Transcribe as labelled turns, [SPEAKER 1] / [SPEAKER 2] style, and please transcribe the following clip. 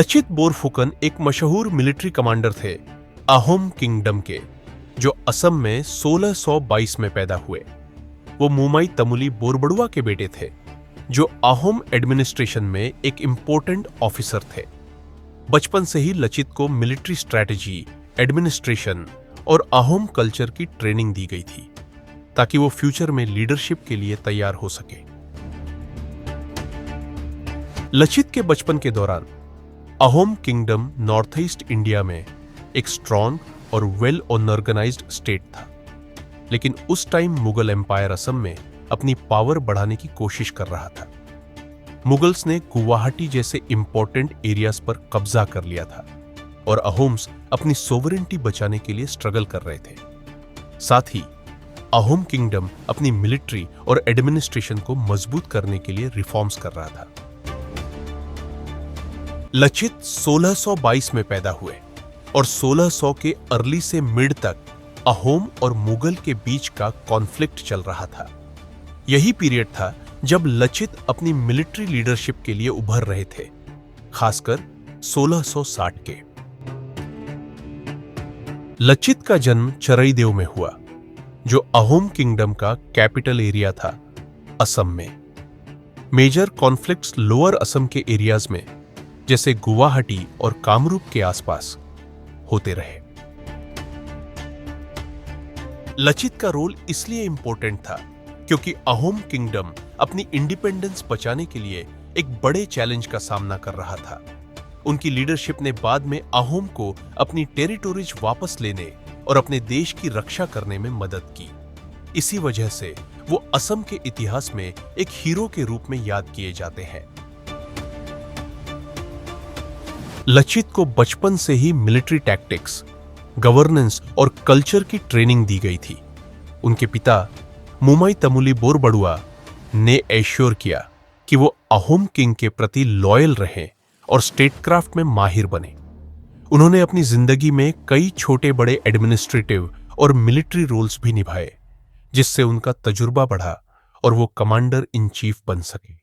[SPEAKER 1] लचित बोरफुकन एक मशहूर military commander थे अहोम किंगडम के, जो असम में 1622 में पैदा हुए। वो मुमाई तमुली बोरबड़ुआ के बेटे थे, जो अहोम एडमिनिस्ट्रेशन में एक इंपॉर्टेंट ऑफिसर थे। बचपन से ही लचित को मिलिट्री स्ट्रैटेजी, एडमिनिस्ट्रेशन और अहोम कल्चर की ट्रेनिंग दी गई थी, ताकि वो फ्यूचर में लीडरशिप के लिए तैयार हो सके। लचित के बचपन के दौरान Ahom kingdom north east India में एक स्ट्रॉन्ग और वेल ऑर्गेनाइज्ड स्टेट था, लेकिन उस टाइम मुगल एम्पायर असम में अपनी पावर बढ़ाने की कोशिश कर रहा था। मुगल्स ने गुवाहाटी जैसे इंपॉर्टेंट एरियाज पर कब्जा कर लिया था और अहोम्स अपनी सोवरेनिटी बचाने के लिए स्ट्रगल कर रहे थे। साथ ही अहोम किंगडम अपनी मिलिट्री और एडमिनिस्ट्रेशन को मजबूत करने के लिए रिफॉर्म्स कर रहा था। लचित 1622 में पैदा हुए और 1600 के अर्ली से मिड तक अहोम और मुगल के बीच का कॉन्फ्लिक्ट चल रहा था। यही पीरियड था जब लचित अपनी मिलिट्री लीडरशिप के लिए उभर रहे थे, खासकर 1660 के। लचित का जन्म चरईदेव में हुआ, जो अहोम किंगडम का कैपिटल एरिया था असम में। मेजर कॉन्फ्लिक्ट्स लोअर असम के एरियाज में, जैसे गुवाहाटी और कामरूप के आसपास होते रहे। लचित का रोल इसलिए इंपॉर्टेंट था क्योंकि अहोम किंगडम अपनी इंडिपेंडेंस बचाने के लिए एक बड़े चैलेंज का सामना कर रहा था। उनकी लीडरशिप ने बाद में अहोम को अपनी टेरिटोरीज वापस लेने और अपने देश की रक्षा करने में मदद की। इसी वजह से वो असम के इतिहास में एक हीरो के रूप में याद किए जाते हैं। लचित को बचपन से ही मिलिट्री टैक्टिक्स, गवर्नेंस और कल्चर की ट्रेनिंग दी गई थी। उनके पिता मुमाई तमुली बोरबड़ुआ ने एश्योर किया कि वो अहोम किंग के प्रति लॉयल रहें और स्टेटक्राफ्ट में माहिर बने। उन्होंने अपनी जिंदगी में कई छोटे बड़े एडमिनिस्ट्रेटिव और मिलिट्री रोल्स भी निभाए, जिससे उनका तजुर्बा बढ़ा और वो कमांडर इन चीफ बन सके।